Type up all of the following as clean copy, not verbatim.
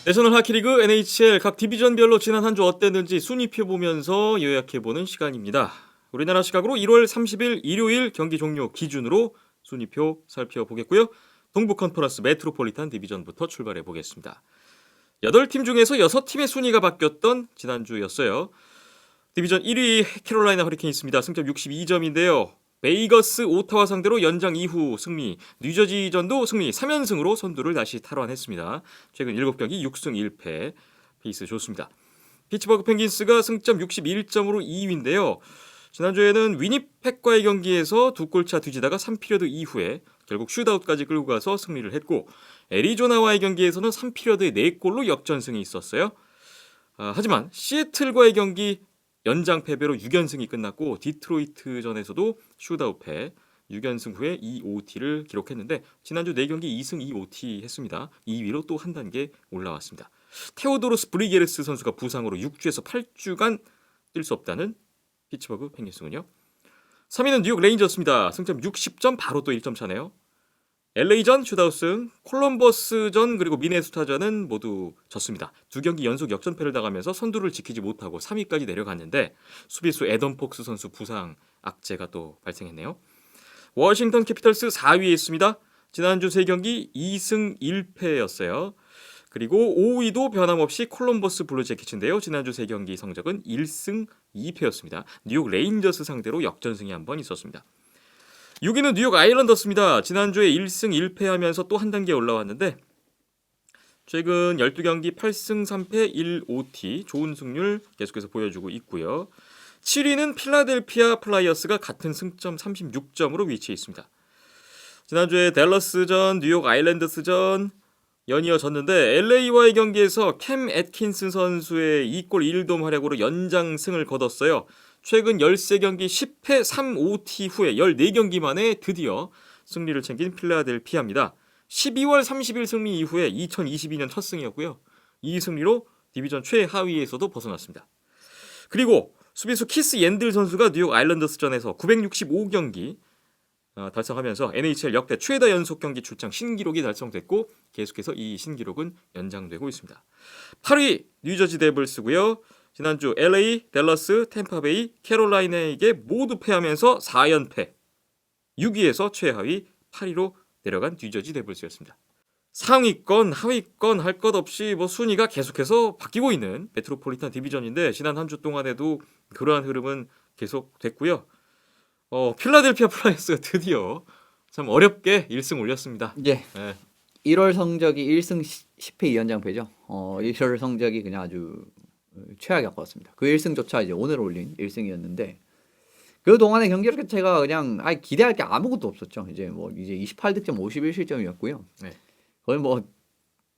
내셔널 하키리그 NHL 각 디비전별로 지난 한 주 어땠는지 순위표 보면서 요약해보는 시간입니다. 우리나라 시각으로 1월 30일 일요일 경기 종료 기준으로 순위표 살펴보겠고요. 동부 컨퍼런스 메트로폴리탄 디비전부터 출발해 보겠습니다. 8팀 중에서 6팀의 순위가 바뀌었던 지난주였어요. 디비전 1위 캐롤라이나 허리케인스입니다. 승점 62점인데요. 베이거스 오타와 상대로 연장 이후 승리, 뉴저지전도 승리 3연승으로 선두를 다시 탈환했습니다. 최근 7경기 6승 1패, 페이스 좋습니다. 피츠버그 펭귄스가 승점 61점으로 2위인데요. 지난주에는 위니펙과의 경기에서 두 골차 뒤지다가 3피리어드 이후에 결국 슛아웃까지 끌고 가서 승리를 했고, 애리조나와의 경기에서는 3피리어드에 4골로 역전승이 있었어요. 하지만 시애틀과의 경기 연장 패배로 6연승이 끝났고, 디트로이트전에서도 슛아웃 패, 6연승 후에 2OT를 기록했는데 지난주 4경기 2승 2OT 했습니다. 2위로 또 한 단계 올라왔습니다. 테오도로스 브리게르스 선수가 부상으로 6주에서 8주간 뛸 수 없다는 피츠버그 펭귄스군요. 3위는 뉴욕 레인저스입니다. 승점 60점, 바로 또 1점 차네요. LA전 슛아웃승, 콜럼버스전 그리고 미네소타전은 모두 졌습니다. 두 경기 연속 역전패를 당하면서 선두를 지키지 못하고 3위까지 내려갔는데 수비수 애덤 폭스 선수 부상 악재가 또 발생했네요. 워싱턴 캐피털스 4위에 있습니다. 지난주 3경기 2승 1패였어요. 그리고 5위도 변함없이 콜럼버스 블루제킷인데요. 지난주 3경기 성적은 1승 2패였습니다. 뉴욕 레인저스 상대로 역전승이 한 번 있었습니다. 6위는 뉴욕 아일랜더스입니다. 지난주에 1승 1패하면서 또 한 단계 올라왔는데 최근 12경기 8승 3패 1OT 좋은 승률 계속해서 보여주고 있고요. 7위는 필라델피아 플라이어스가 같은 승점 36점으로 위치해 있습니다. 지난주에 댈러스전, 뉴욕 아일랜더스전 연이어 졌는데 LA와의 경기에서 캠 애킨슨 선수의 2골 1도움 활약으로 연장승을 거뒀어요. 최근 13경기 10패 3OT 후에 14경기 만에 드디어 승리를 챙긴 필라델피아입니다. 12월 30일 승리 이후에 2022년 첫 승이었고요. 이 승리로 디비전 최하위에서도 벗어났습니다. 그리고 수비수 키스 옌들 선수가 뉴욕 아일랜더스전에서 965경기 달성하면서 NHL 역대 최다 연속 경기 출장 신기록이 달성됐고 계속해서 이 신기록은 연장되고 있습니다. 8위 뉴저지 데블스고요. 지난주 LA, 댈러스, 템파베이, 캐롤라이나에게 모두 패하면서 4연패. 6위에서 최하위 8위로 내려간 뉴저지 데블스였습니다. 상위권, 하위권 할 것 없이 순위가 계속해서 바뀌고 있는 메트로폴리탄 디비전인데 지난 한 주 동안에도 그러한 흐름은 계속됐고요. 필라델피아 플라이어스가 드디어 참 어렵게 1승 올렸습니다. 예. 네. 1월 성적이 1승 10패 2연장패죠. 1월 성적이 그냥 아주 최악에 가까웠습니다. 그 1승조차 이제 오늘 올린 1승이었는데 그 동안의 경기 자체가 그냥 기대할 게 아무것도 없었죠. 이제 28득점 51실점이었고요. 네. 거의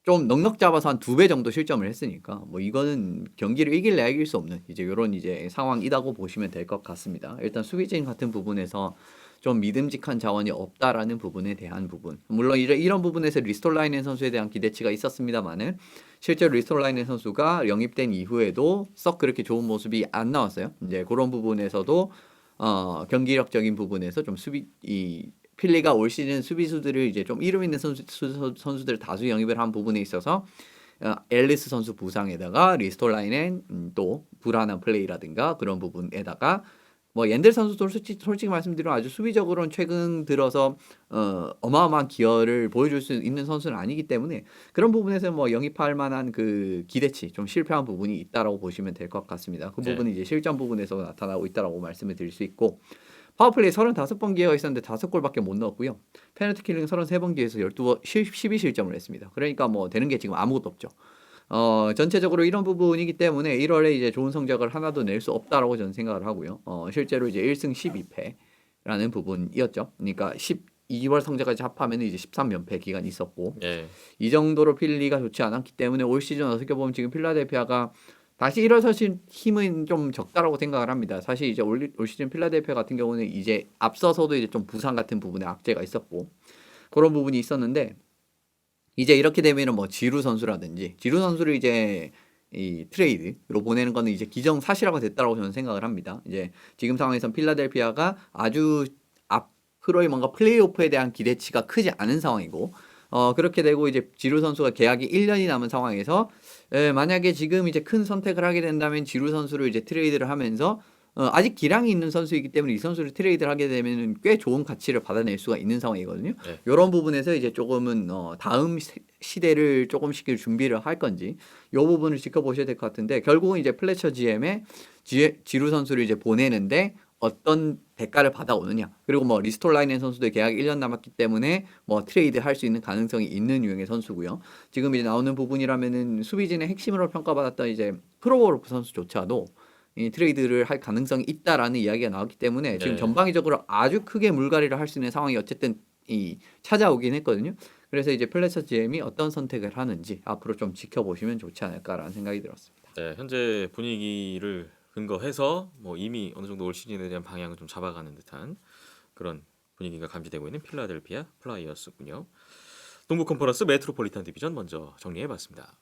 좀 넉넉 잡아서 한 2배 정도 실점을 했으니까 이거는 경기를 이길래야 이길 수 없는 이런 상황이라고 보시면 될 것 같습니다. 일단 수비진 같은 부분에서 좀 믿음직한 자원이 없다라는 부분에 대한 부분. 물론 이런 부분에서 리스톨라이넨 선수에 대한 기대치가 있었습니다만은 실제로 리스톨라이넨 선수가 영입된 이후에도 썩 그렇게 좋은 모습이 안 나왔어요. 이제 그런 부분에서도 경기력적인 부분에서 좀 필리가 올 시즌 수비수들을 이제 좀 이름 있는 선수들 다수 영입을 한 부분에 있어서 앨리스 선수 부상에다가 리스톨라인의 또 불안한 플레이라든가 그런 부분에다가 옌델 선수도 솔직히 말씀드리면 아주 수비적으로는 최근 들어서 어마어마한 기여를 보여줄 수 있는 선수는 아니기 때문에 그런 부분에서 영입할 만한 그 기대치 좀 실패한 부분이 있다라고 보시면 될 것 같습니다. 그 부분이 이제 실점 부분에서 나타나고 있다라고 말씀을 드릴 수 있고 파워플레이 35번 기회가 있었는데 5골밖에 못 넣었고요. 페널티 킬링 33번 기회에서 12실점을 했습니다. 그러니까 되는 게 지금 아무것도 없죠. 전체적으로 이런 부분이기 때문에 1월에 이제 좋은 성적을 하나도 낼 수 없다라고 저는 생각을 하고요. 실제로 이제 1승 12패라는 부분이었죠. 그러니까 12월 성적까지 합하면 이제 13연패 기간이 있었고 이 정도로 필리가 좋지 않았기 때문에 올 시즌 어떻게 보면 지금 필라델피아가 다시 일어서신 힘은 좀 적다라고 생각을 합니다. 사실 이제 올 시즌 필라델피아 같은 경우는 이제 앞서서도 이제 좀 부상 같은 부분에 악재가 있었고 그런 부분이 있었는데 이제 이렇게 되면은 지루 선수를 이제 이 트레이드로 보내는 거는 이제 기정사실화가 됐다라고 저는 생각을 합니다. 이제 지금 상황에선 필라델피아가 아주 앞으로의 뭔가 플레이오프에 대한 기대치가 크지 않은 상황이고 그렇게 되고 이제 지루 선수가 계약이 1년이 남은 상황에서 만약에 지금 이제 큰 선택을 하게 된다면 지루 선수를 이제 트레이드를 하면서 아직 기량이 있는 선수이기 때문에 이 선수를 트레이드를 하게 되면 꽤 좋은 가치를 받아낼 수가 있는 상황이거든요. 네. 이런 부분에서 이제 조금은 다음 시대를 조금씩 준비를 할 건지 이 부분을 지켜보셔야 될 것 같은데 결국은 이제 플래처 GM의 지루 선수를 이제 보내는데 어떤 대가를 받아오느냐 그리고 뭐 리스톨라이넨 선수도 계약 1년 남았기 때문에 뭐 트레이드 할 수 있는 가능성이 있는 유형의 선수고요. 지금 이제 나오는 부분이라면은 수비진의 핵심으로 평가받았던 이제 프로보로프 선수조차도 이 트레이드를 할 가능성이 있다라는 이야기가 나왔기 때문에 지금 네. 전방위적으로 아주 크게 물갈이를 할 수 있는 상황이 어쨌든 찾아오긴 했거든요. 그래서 이제 플래처 GM이 어떤 선택을 하는지 앞으로 좀 지켜보시면 좋지 않을까라는 생각이 들었습니다. 네, 현재 분위기를 근거해서 뭐 이미 어느 정도 올 시즌에 대한 방향을 좀 잡아가는 듯한 그런 분위기가 감지되고 있는 필라델피아 플라이어스군요. 동부 컨퍼런스 메트로폴리탄 디비전 먼저 정리해봤습니다.